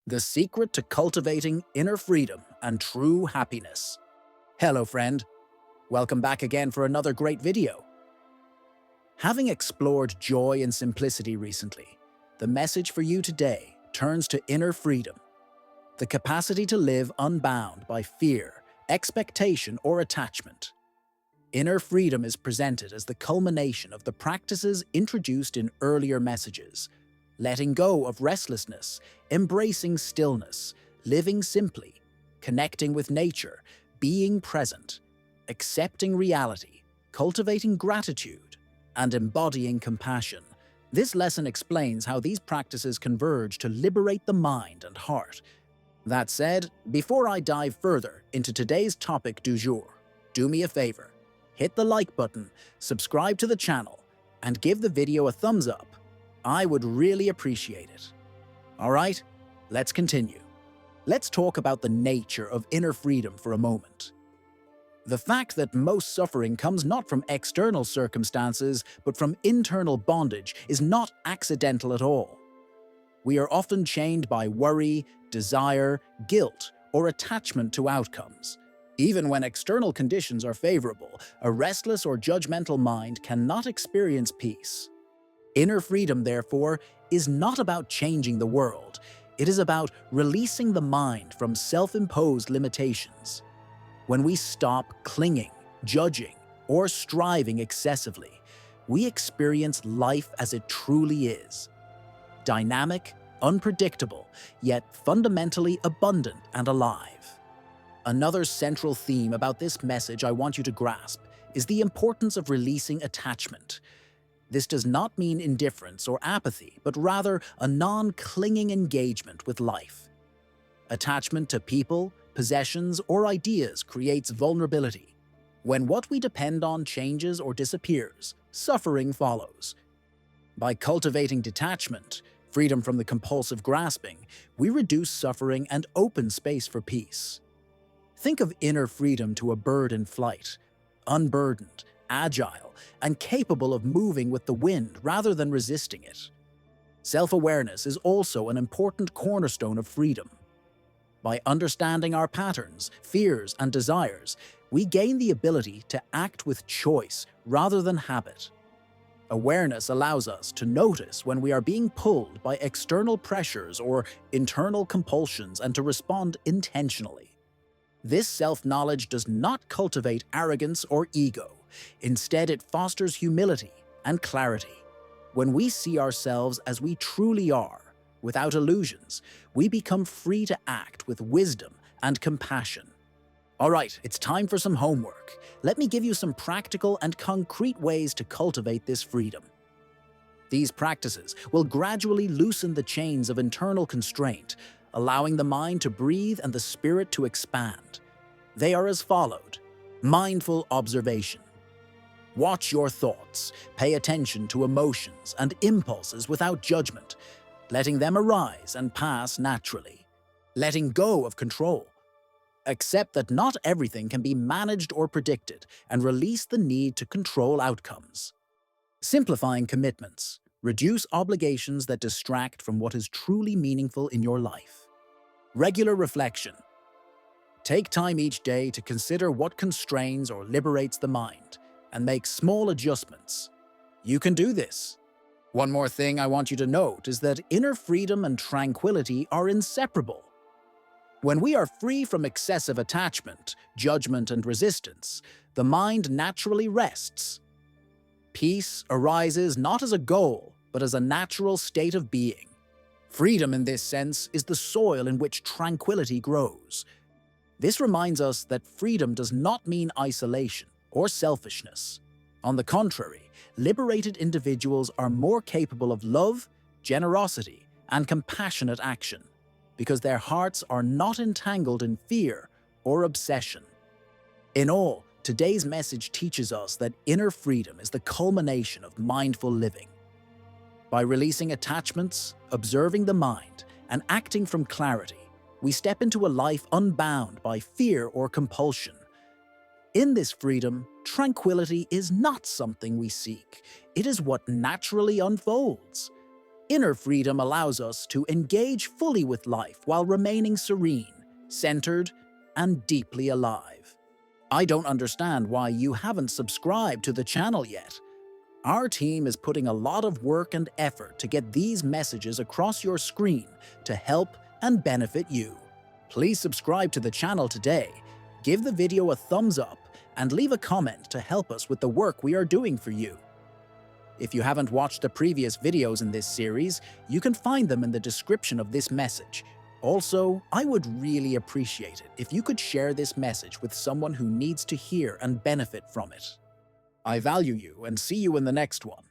The secret to cultivating inner freedom and true happiness. Hello, friend. Welcome back again for another great video. Having explored joy and simplicity recently, the message for you today turns to inner freedom, the capacity to live unbound by fear, expectation, or attachment. Inner freedom is presented as the culmination of the practices introduced in earlier messages: letting go of restlessness, embracing stillness, living simply, connecting with nature, being present, accepting reality, cultivating gratitude, and embodying compassion. This lesson explains how these practices converge to liberate the mind and heart. That said, before I dive further into today's topic du jour, do me a favor. Hit the like button, subscribe to the channel, and give the video a thumbs up. I would really appreciate it. Alright, let's continue. Let's talk about the nature of inner freedom for a moment. The fact that most suffering comes not from external circumstances, but from internal bondage is not accidental at all. We are often chained by worry, desire, guilt, or attachment to outcomes. Even when external conditions are favorable, a restless or judgmental mind cannot experience peace. Inner freedom, therefore, is not about changing the world. It is about releasing the mind from self-imposed limitations. When we stop clinging, judging, or striving excessively, we experience life as it truly is: dynamic, unpredictable, yet fundamentally abundant and alive. Another central theme about this message I want you to grasp is the importance of releasing attachment. This does not mean indifference or apathy, but rather a non-clinging engagement with life. Attachment to people, possessions, or ideas creates vulnerability. When what we depend on changes or disappears, suffering follows. By cultivating detachment, freedom from the compulsive grasping, we reduce suffering and open space for peace. Think of inner freedom to a bird in flight, unburdened, agile, and capable of moving with the wind rather than resisting it. Self-awareness is also an important cornerstone of freedom. By understanding our patterns, fears, and desires, we gain the ability to act with choice rather than habit. Awareness allows us to notice when we are being pulled by external pressures or internal compulsions and to respond intentionally. This self-knowledge does not cultivate arrogance or ego. Instead, it fosters humility and clarity. When we see ourselves as we truly are, without illusions, we become free to act with wisdom and compassion. Alright, it's time for some homework. Let me give you some practical and concrete ways to cultivate this freedom. These practices will gradually loosen the chains of internal constraint, allowing the mind to breathe and the spirit to expand. They are as followed. Mindful observation. Watch your thoughts, pay attention to emotions and impulses without judgment, letting them arise and pass naturally. Letting go of control. Accept that not everything can be managed or predicted, and release the need to control outcomes. Simplifying commitments. Reduce obligations that distract from what is truly meaningful in your life. Regular reflection. Take time each day to consider what constrains or liberates the mind, and make small adjustments. You can do this. One more thing I want you to note is that inner freedom and tranquility are inseparable. When we are free from excessive attachment, judgment, and resistance, the mind naturally rests. Peace arises not as a goal, but as a natural state of being. Freedom in this sense is the soil in which tranquility grows. This reminds us that freedom does not mean isolation or selfishness. On the contrary, liberated individuals are more capable of love, generosity, and compassionate action, because their hearts are not entangled in fear or obsession. In all, today's message teaches us that inner freedom is the culmination of mindful living. By releasing attachments, observing the mind, and acting from clarity, we step into a life unbound by fear or compulsion. In this freedom, tranquility is not something we seek. It is what naturally unfolds. Inner freedom allows us to engage fully with life while remaining serene, centered, and deeply alive. I don't understand why you haven't subscribed to the channel yet. Our team is putting a lot of work and effort to get these messages across your screen to help and benefit you. Please subscribe to the channel today, give the video a thumbs up, and leave a comment to help us with the work we are doing for you. If you haven't watched the previous videos in this series, you can find them in the description of this message. Also, I would really appreciate it if you could share this message with someone who needs to hear and benefit from it. I value you and see you in the next one.